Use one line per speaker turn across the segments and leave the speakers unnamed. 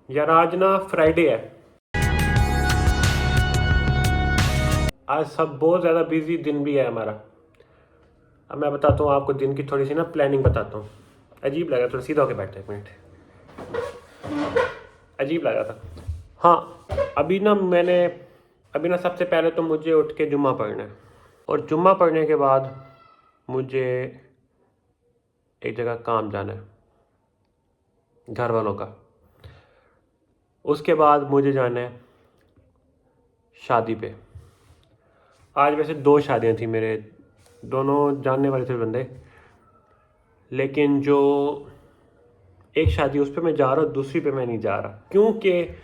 यार आज ना फ्राइडे है। आज सब बहुत ज़्यादा बिजी दिन भी है हमारा। अब मैं बताता हूँ आपको दिन की थोड़ी सी ना प्लानिंग बताता हूँ। अजीब लगा, थोड़ा सीधा होके बैठे एक मिनट। अजीब लगा था। हाँ, अभी ना सबसे पहले तो मुझे उठ के जुम्मा पढ़ना है। और जुम्मा पढ़ने के बाद मुझे एक जगह काम जाना है, घर वालों का। उसके बाद मुझे जाना है शादी पे। आज वैसे दो शादियाँ थी मेरे, दोनों जानने वाले थे बंदे। लेकिन जो एक शादी उस पर मैं जा रहा हूँ, दूसरी पे मैं नहीं जा रहा, क्योंकि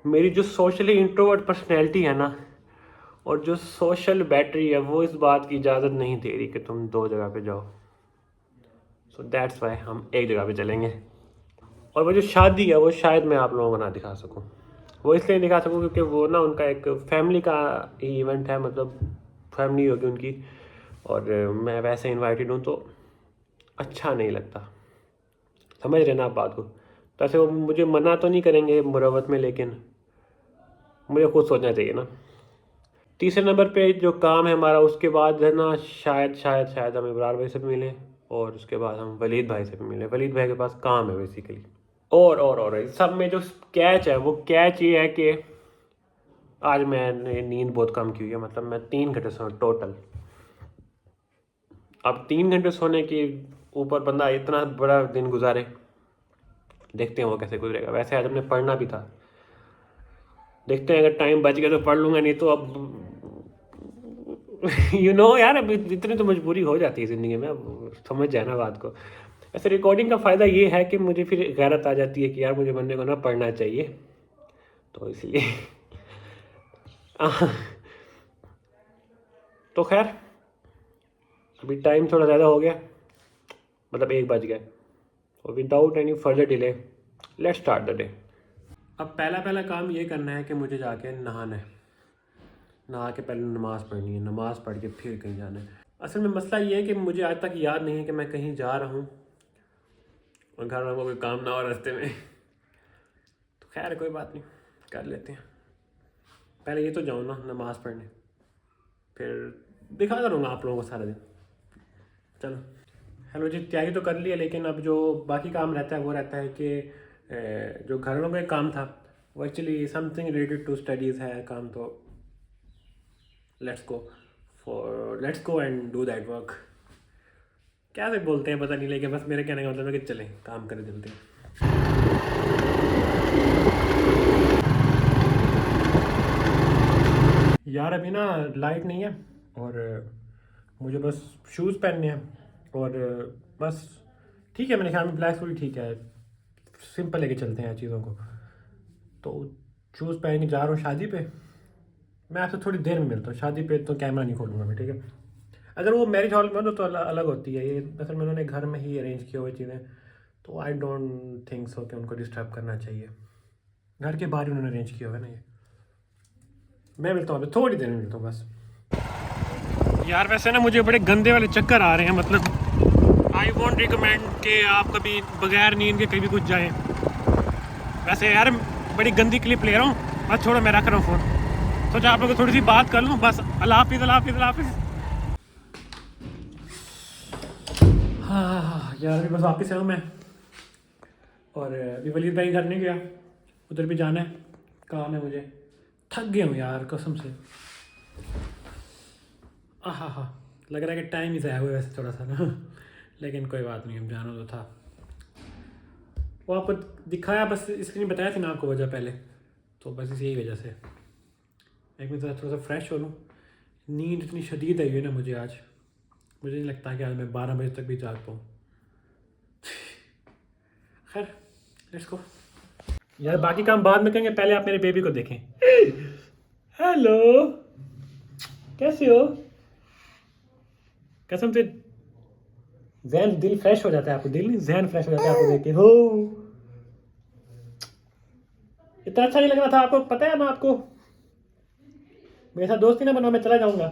मेरी जो सोशली इंट्रोवर्ट पर्सनैलिटी है ना, और जो सोशल बैटरी है, वो इस बात की इजाज़त नहीं दे रही कि तुम दो जगह पे जाओ। सो दैट्स वाई हम एक जगह पे चलेंगे। और वो जो शादी है वो शायद मैं आप लोगों को ना दिखा सकूं। वो इसलिए नहीं दिखा सकूं क्योंकि वो ना उनका एक फैमिली का ही इवेंट है, मतलब फैमिली होगी उनकी। और मैं वैसे इनवाइटेड हूँ तो अच्छा नहीं लगता। समझ रहे ना आप बात को? तो ऐसे वो मुझे मना तो नहीं करेंगे मुरवत में, लेकिन मुझे खुद सोचना चाहिए ना। तीसरे नंबर पे जो काम है हमारा, उसके बाद है ना शायद हम इब्रार भाई से भी मिलें। और उसके बाद हम वलीद भाई से भी मिलें। वलीद भाई के पास काम है बेसिकली। और इस सब में जो कैच है, वो कैच ये है कि आज मैंने नींद बहुत कम की हुई है। मतलब मैं 3 घंटे सोया टोटल। अब 3 घंटे सोने के ऊपर बंदा इतना बड़ा दिन गुजारे, देखते हैं वो कैसे गुजरेगा। वैसे आज हमने पढ़ना भी था, देखते हैं अगर टाइम बच गया तो पढ़ लूँगा, नहीं तो अब यार, अब इतनी तो मजबूरी हो जाती है ज़िंदगी में, अब समझ जाए ना बात को। ऐसे रिकॉर्डिंग का फ़ायदा ये है कि मुझे फिर गैरत आ जाती है कि यार मुझे बंदे को ना पढ़ना चाहिए, तो इसलिए तो खैर, अभी टाइम थोड़ा ज़्यादा हो गया, मतलब 1 बज गया। तो without any further delay, let's start the day. अब पहला पहला काम ये करना है कि मुझे जाके नहाना है। नहा के पहले नमाज़ पढ़नी है, नमाज़ पढ़ के फिर कहीं जाना है। असल में मसला ये है कि मुझे आज तक याद नहीं है कि मैं कहीं जा रहा हूँ और घर वालों को कोई काम ना हो रास्ते में। तो खैर कोई बात नहीं, कर लेते हैं। पहले ये तो जाऊँ ना नमाज़ पढ़ने, फिर दिखाता रहूँगा आप लोगों को सारा दिन। चलो, हेलो जी, तैयारी तो कर ली है, लेकिन अब जो बाकी काम रहता है वो रहता है कि जो घर वालों का एक काम था, वो actually something related to studies है काम। तो let's go and do that work. क्या से बोलते हैं पता नहीं, लेकिन बस मेरे कहने का मतलब है कि चलें काम करें जल्दी। यार अभी ना लाइट नहीं है, और मुझे बस शूज़ पहनने हैं। और बस ठीक है, मेरे ख्याल में ब्लैक थोड़ी ठीक है, सिंपल लेके चलते हैं चीज़ों को। तो शूज़ पहन के जा रहा हूँ शादी पे। मैं आपसे थोड़ी देर में मिलता हूँ शादी पे, तो कैमरा नहीं खोलूँगा मैं, ठीक है? अगर वो मैरिज हॉल में हो तो अलग होती है। ये असल में उन्होंने घर में ही अरेंज किए हुए चीज़ें, तो आई डोंट थिंक सो कि उनको डिस्टर्ब करना चाहिए। घर के बाहर ही उन्होंने अरेंज किया हुआ है ना ये। मैं मिलता हूँ अभी थोड़ी देर में, मिलता हूँ बस। यार वैसे ना मुझे बड़े गंदे वाले चक्कर आ रहे हैं, मतलब आई वॉन्ट रिकमेंड कि आप कभी बगैर नींद के कभी कुछ जाएं। वैसे यार बड़ी गंदी क्लिप ले रहा हूँ, बस छोड़ो, मैं रख रहा हूँ फ़ोन। सोचा आप लोग थोड़ी सी बात कर लूँ बस। अल्लाह हाफिज़, अल्लाह हाफिज़, अल्लाह हाफिज़। हाँ यार, अभी बस वापस आया हूँ मैं, और अभी वलीद भाई घर नहीं गया, उधर भी जाना है, काम है मुझे। थक गया हूँ यार कसम से। हाँ हाँ, लग रहा है कि टाइम ही ज़ाया हुआ है वैसे थोड़ा सा ना, लेकिन कोई बात नहीं, अब जाना तो था। वो आपको दिखाया, बस इसलिए नहीं बताया थी ना आपको वजह पहले, तो बस इसी वजह से। एक मिनट थोड़ा सा फ्रेश हो लूँ। नींद इतनी शदीद आई है ना मुझे आज, मुझे नहीं लगता कि आज मैं 12 बजे तक भी जाग पाऊँ। खैर, लेट्स गो। यार बाकी काम बाद में करेंगे, पहले आप मेरे बेबी को देखें। हेलो, कैसे हो? कसम से जहन दिल फ्रेश हो जाता है आपको, दिल नहीं जहन फ्रेश हो जाता है आपको देख के। हो, इतना अच्छा नहीं लग रहा था आपको, पता है ना आपको? मेरे साथ दोस्ती ना बनाओ, मैं चला जाऊंगा।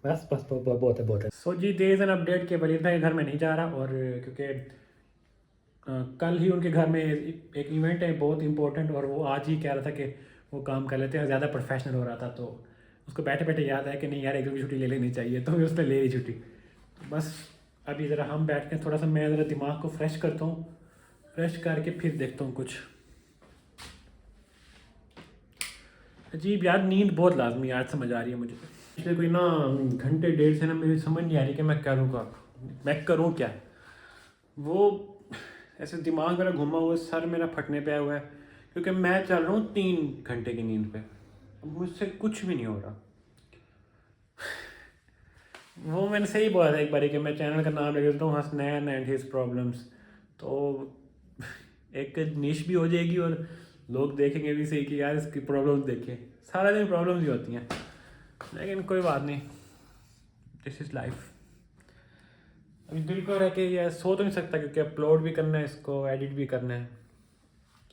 बस बहुत है, बहुत है। सो जी, देयर इज एन अपडेट कि वलीद भाई घर में नहीं जा रहा, और क्योंकि
कल ही उनके घर में एक इवेंट है बहुत इंपॉर्टेंट, और वो आज ही कह रहा था कि वो काम कर लेते हैं, ज़्यादा प्रोफेशनल हो रहा था, तो उसको बैठे बैठे याद आया कि नहीं यार एक दिन की छुट्टी ले लेनी चाहिए, तो उसने ले ली छुट्टी। तो बस अभी ज़रा हम बैठ के थोड़ा सा मैं ज़रा दिमाग को फ्रेश करता हूँ, फ्रेश करके फिर देखता हूँ कुछ। अजीब यार, नींद बहुत लाजमी आज समझ आ रही है मुझे। पिछले कोई ना घंटे डेढ़ से ना मेरी समझ नहीं आ रही कि मैं करूँगा, मैं करूँ क्या। वो ऐसे दिमाग मेरा घुमा हुआ है, सर मेरा फटने पे आया हुआ है, क्योंकि मैं चल रहा हूँ 3 घंटे की नींद पे, अब मुझसे कुछ भी नहीं हो रहा। वो मैंने सही बोला था एक बारी कि मैं चैनल का नाम लिख देता हूँ हसनैन एंड हिज प्रॉब्लम्स, तो एक निश भी हो जाएगी और लोग देखेंगे भी सही कि यार इसकी प्रॉब्लम्स देखें, सारा दिन प्रॉब्लम्स ही होती हैं, लेकिन कोई बात नहीं, दिस इज़ लाइफ। अभी दिल को रह के ये सो तो नहीं सकता, क्योंकि अपलोड भी करना है, इसको एडिट भी करना है,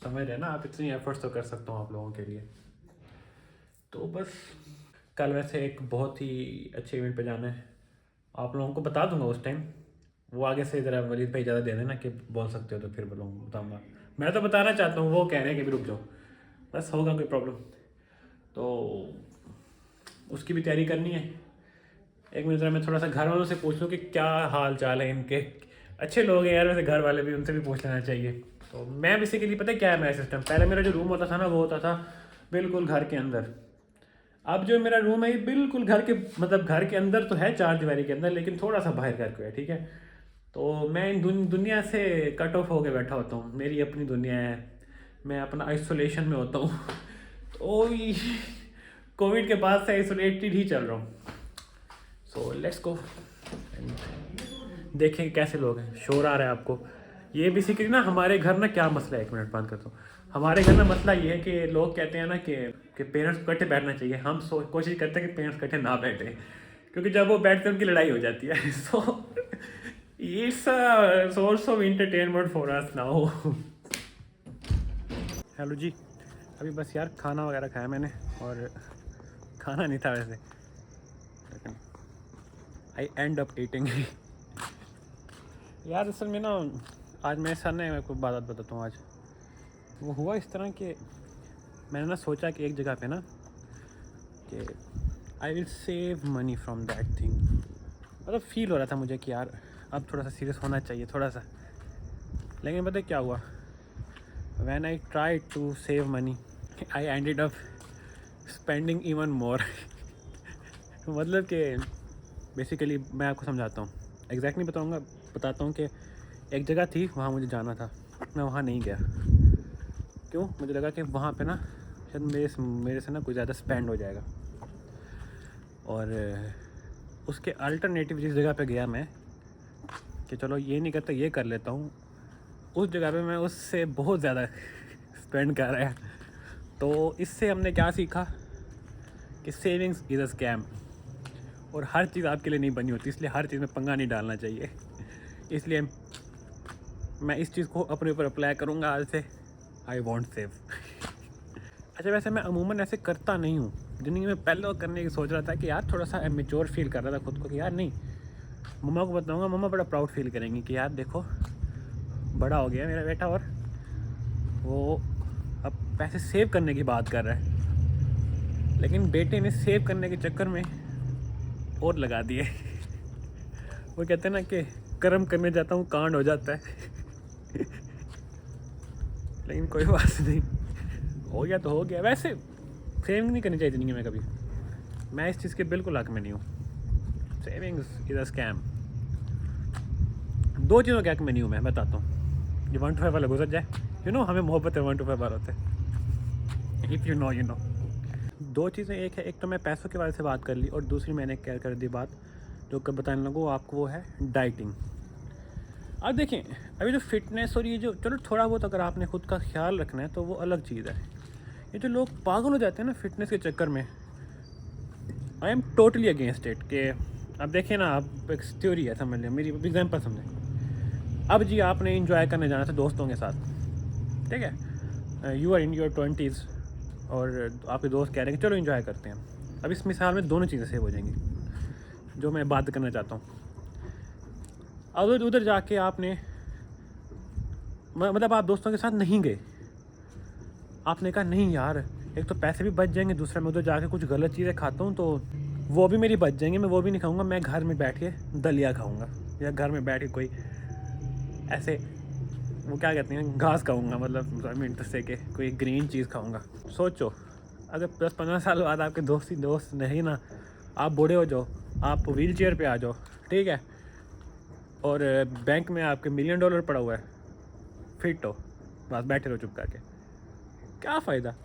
समझ रहे ना आप, इतनी एफर्ट्स तो कर सकता हूँ आप लोगों के लिए। तो बस कल वैसे एक बहुत ही अच्छे इवेंट पे जाना है, आप लोगों को बता दूंगा उस टाइम, वो आगे से ज़रा वलीद भाई ज़्यादा दे देना कि बोल सकते हो तो फिर बताऊंगा। मैं तो बताना चाहता हूँ, वो कह रहे हैं कि भी रुक जाओ, बस होगा कोई प्रॉब्लम तो उसकी भी तैयारी करनी है। एक मिनट ज़रा मैं थोड़ा सा घर वालों से पूछ लूँ कि क्या हाल चाल है इनके, अच्छे लोग हैं यार वैसे घर वाले भी, उनसे भी पूछ लेना चाहिए। तो मैं बेसिकली पता है क्या है मेरा सिस्टम, पहले मेरा जो रूम होता था ना वो होता था बिल्कुल घर के अंदर, अब जो मेरा रूम है ये बिल्कुल घर के, मतलब घर के अंदर तो है चार दीवारी के अंदर, लेकिन थोड़ा सा बाहर घर को है, ठीक है। तो मैं इन दुनिया से कट ऑफ होकर बैठा होता हूँ, मेरी अपनी दुनिया है, मैं अपना आइसोलेशन में होता हूँ तो कोविड के बाद से आइसोलेटेड ही चल रहा हूँ। सो लेट्स गो देखें कैसे लोग हैं। शोर आ रहा है आपको, ये बेसिकली ना हमारे घर ना क्या मसला है, एक मिनट बंद करता हूँ। हमारे घर में मसला ये है कि लोग कहते हैं ना कि पेरेंट्स को इकट्ठे बैठना चाहिए, हम कोशिश करते हैं कि पेरेंट्स इकट्ठे ना बैठे, क्योंकि जब वो बैठते हैं उनकी लड़ाई हो जाती है so it's a source of entertainment for us now. Hello जी, अभी बस यार खाना वगैरह खाया मैंने, और खाना नहीं था वैसे, लेकिन आई एंड अप ईटिंग यार असल में ना आज मेरे सर ने मेरे को बात बताता हूँ। आज वो हुआ इस तरह कि मैंने ना सोचा कि एक जगह पे ना कि I will save money from that thing, मतलब फील हो रहा था मुझे कि यार अब थोड़ा सा सीरियस होना चाहिए थोड़ा सा, लेकिन पता है क्या हुआ, when I try to save money I ended up spending even more मतलब कि बेसिकली मैं आपको समझाता हूँ, एग्जैक्ट नहीं बताता हूँ कि एक जगह थी वहाँ मुझे जाना था, मैं वहाँ नहीं गया। क्यों? मुझे लगा कि वहाँ पे ना शायद मेरे से ना कुछ ज़्यादा स्पेंड हो जाएगा, और उसके अल्टरनेटिव जिस जगह पे गया मैं कि चलो ये नहीं करता ये कर लेता हूँ, उस जगह पे मैं उससे बहुत ज़्यादा स्पेंड कर रहा है। तो इससे हमने क्या सीखा कि सेविंग्स इज़ अ स्कैम, और हर चीज़ आपके लिए नहीं बनी होती, इसलिए हर चीज़ में पंगा नहीं डालना चाहिए। इसलिए मैं इस चीज़ को अपने ऊपर अप्लाई करूँगा आज से, आई वॉन्ट सेव। अच्छा वैसे मैं अमूमन ऐसे करता नहीं हूँ ज़िंदगी में, पहले करने की सोच रहा था कि यार थोड़ा सा मेच्योर फील कर रहा था खुद को कि यार नहीं, मम्मा को बताऊँगा, मम्मा बड़ा प्राउड फील करेंगी कि यार देखो बड़ा हो गया मेरा बेटा, और वो अब पैसे सेव करने की बात कर रहा है। लेकिन बेटे ने सेव करने के चक्कर में और लगा दिए वो कहते हैं ना कि कर्म करने जाता हूँ कांड हो जाता है लेकिन कोई बात नहीं, हो गया तो हो गया। वैसे सेविंग नहीं करनी चाहिए ज़िंदगी में कभी, मैं इस चीज़ के बिल्कुल हक में नहीं हूँ, सेविंग्स इज़ अ स्कैम। दो चीज़ों के हक में नहीं हूँ मैं बताता हूँ, ये 1 to 5 वाला गुजर जाए, यू नो हमें मोहब्बत है 1 to 5 वाले होते, if you know you know. दो चीज़ें, एक तो मैं पैसों के बारे से बात कर ली, और दूसरी मैंने क्या कर दी बात जो कब बताने लगूँ आपको, वो है डाइटिंग। अब देखें अभी जो फिटनेस और ये जो, चलो थोड़ा बहुत अगर आपने खुद का ख्याल रखना है तो वो अलग चीज़ है, ये जो लोग पागल हो जाते हैं ना फिटनेस के चक्कर में, I am totally against it. कि अब देखें ना, आप एक थ्योरी है, समझ लें, मेरी एग्जांपल समझें। अब जी आपने इंजॉय करने जाना था दोस्तों के साथ, ठीक है, you are in your 20s, और आपके दोस्त कह रहे हैं कि चलो इंजॉय करते हैं। अब इस मिसाल में दोनों चीज़ें सेव हो जाएंगी जो मैं बात करना चाहता हूँ। अब उधर जाके आपने मतलब आप दोस्तों के साथ नहीं गए, आपने कहा नहीं यार एक तो पैसे भी बच जाएंगे, दूसरा मैं उधर जाके कुछ गलत चीज़ें खाता हूँ तो वो भी मेरी बच जाएंगी, मैं वो भी नहीं खाऊंगा, मैं घर में बैठ के दलिया खाऊंगा या घर में बैठ के कोई ऐसे वो क्या कहते हैं घास खाऊंगा, मतलब आई मीन टू से के कोई ग्रीन चीज़ खाऊंगा। सोचो अगर 10-15 साल बाद आपके दोस्त नहीं ना, आप बूढ़े हो जाओ, आप व्हील चेयर पर आ जाओ, ठीक है, और बैंक में आपके $1 मिलियन पड़ा हुआ है, फिट हो, बस बैठे रहो चुप करके, क्या फ़ायदा।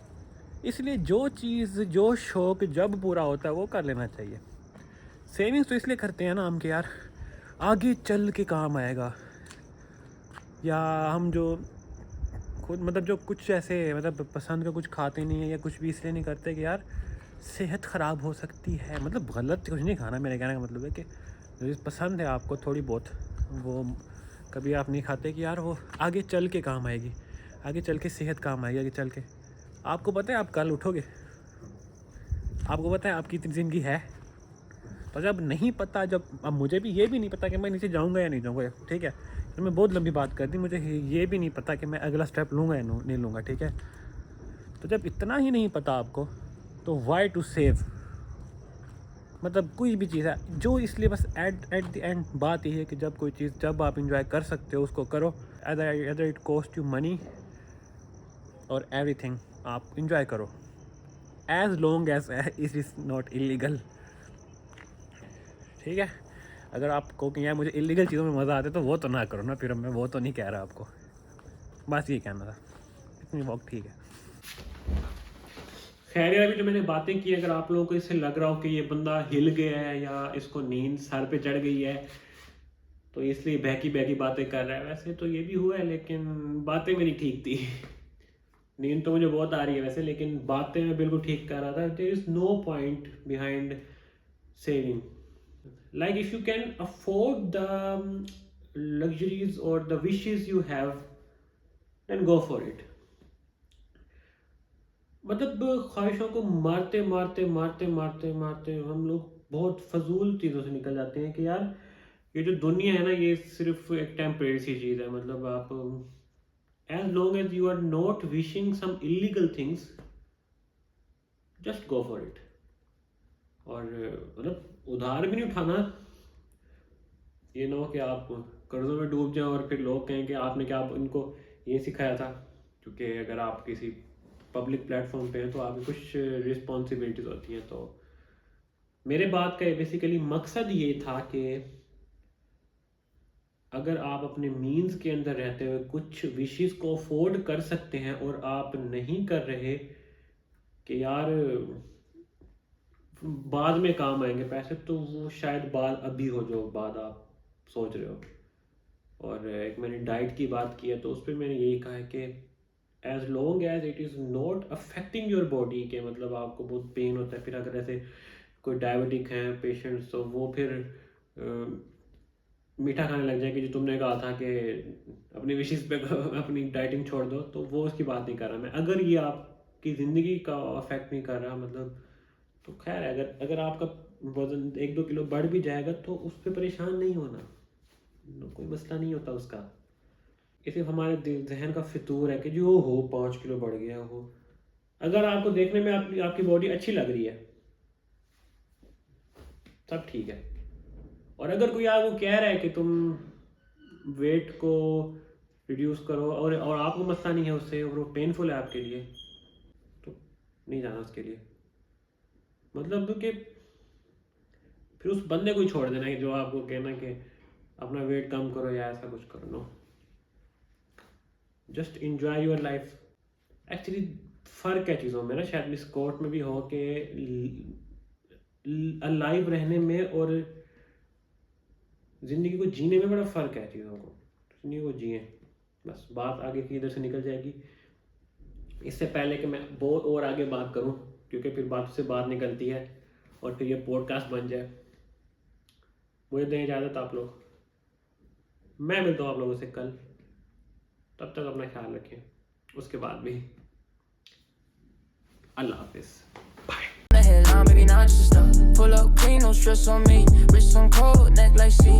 इसलिए जो चीज़ जो शौक़ जब पूरा होता है वो कर लेना चाहिए। सेविंग्स तो इसलिए करते हैं ना हम कि यार आगे चल के काम आएगा, या हम जो खुद मतलब जो कुछ ऐसे मतलब पसंद का कुछ खाते नहीं है या कुछ भी इसलिए नहीं करते कि यार सेहत ख़राब हो सकती है, मतलब गलत कुछ नहीं खाना, मेरे कहने का मतलब है कि जो चीज़ पसंद है आपको थोड़ी बहुत, वो कभी आप नहीं खाते कि यार वो आगे चल के काम आएगी, आगे चल के सेहत काम आएगी, आगे चल के आपको पता है आप कल उठोगे, आपको पता है आपकी इतनी ज़िंदगी है। तो जब नहीं पता, जब अब मुझे भी ये भी नहीं पता कि मैं नीचे जाऊंगा या नहीं जाऊंगा, ठीक है, तो मैं बहुत लंबी बात कर दी, मुझे ये भी नहीं पता कि मैं अगला स्टेप लूँगा या नहीं लूँगा, ठीक है। तो जब इतना ही नहीं पता आपको तो वाई टू सेव, मतलब कोई भी चीज़ है जो, इसलिए बस एट द एंड बात यही है कि जब कोई चीज़ जब आप इंजॉय कर सकते हो उसको करो, other it cost you money और एवरीथिंग, आप इंजॉय करो as long as it is not illegal, ठीक है। अगर आपको कि यार मुझे इलीगल चीज़ों में मज़ा आता है तो वो तो ना करो ना, फिर मैं वो तो नहीं कह रहा आपको, बस ये कहना था, इतनी वक्त ठीक है।
खैर यार, अभी जो मैंने बातें की, अगर आप लोगों को इससे लग रहा हो कि ये बंदा हिल गया है या इसको नींद सर पे चढ़ गई है तो इसलिए बहकी बातें कर रहा है, वैसे तो ये भी हुआ है, लेकिन बातें मेरी ठीक थी। नींद तो मुझे बहुत आ रही है वैसे, लेकिन बातें मैं बिल्कुल ठीक कर रहा था। There is no point behind saving, like if you can afford the luxuries or the wishes you have, then go for it। मतलब ख्वाहिशों को मारते मारते मारते मारते मारते हम लोग बहुत फजूल चीज़ों से निकल जाते हैं कि यार ये जो दुनिया है ना, ये सिर्फ एक टेम्परेरी सी चीज़ है। मतलब आप as long as you are not wishing some illegal things, just go for it. और मतलब उधार भी नहीं उठाना, ये ना हो कि आप कर्जों में डूब जाएं और फिर लोग कहें कि आपने क्या इनको ये सिखाया था। क्योंकि अगर आप किसी पब्लिक प्लेटफॉर्म पे हैं तो आपकी कुछ रिस्पॉन्सिबिलिटीज होती हैं। तो मेरे बात का बेसिकली मकसद ये था कि अगर आप अपने मीन्स के अंदर रहते हुए कुछ विशेस को अफोर्ड कर सकते हैं और आप नहीं कर रहे कि यार बाद में काम आएंगे पैसे, तो वो शायद बात अभी हो जो बात आप सोच रहे हो। और एक मैंने डाइट की बात की है तो उस पर मैंने यही कहा है कि as long as it is not affecting your body, के मतलब आपको बहुत पेन होता है, फिर अगर ऐसे कोई डायबिटिक हैं पेशेंट्स तो वो फिर मीठा खाने लग जाए कि जो तुमने कहा था कि अपनी विशेस पे अपनी डाइटिंग छोड़ दो, तो वो उसकी बात नहीं कर रहा मैं। अगर ये आपकी ज़िंदगी का अफेक्ट नहीं कर रहा मतलब, तो खैर है। अगर आपका वज़न 1-2 किलो बढ़ भी जाएगा तो उस पर परेशान नहीं होना, कोई मसला नहीं होता उसका। ये सिर्फ हमारे जहन का फितूर है कि जो हो 5 किलो बढ़ गया हो। अगर आपको देखने में आपकी बॉडी अच्छी लग रही है तब ठीक है। और अगर कोई आपको कह रहा है कि तुम वेट को रिड्यूस करो और आपको मसला नहीं है उससे और वो पेनफुल है आपके लिए, तो नहीं जाना उसके लिए। मतलब कि फिर उस बंदे को छोड़ देना है जो आपको कहना कि अपना वेट कम करो या ऐसा कुछ करो। No, just enjoy your life. Actually फ़र्क है चीज़ों में ना, शायद इस कोर्ट में भी हो कि अलाइव रहने में और ज़िंदगी को जीने में बड़ा फ़र्क है चीज़ों को। ज़िंदगी को जिए, बस बात आगे की इधर से निकल जाएगी। इससे पहले कि मैं बहुत और आगे बात करूं, क्योंकि फिर बात से बात निकलती है और फिर ये पॉडकास्ट बन जाए, मुझे दें इजाज़त आप लोग। मैं मिलता हूँ आप लोगों से कल, तब तक अपना ख्याल रखें। उसके बाद भी अल्लाह हाफिज़।
Maybe not just stuff. Pull up clean, no stress on me. Wrist on cold, neck like sea.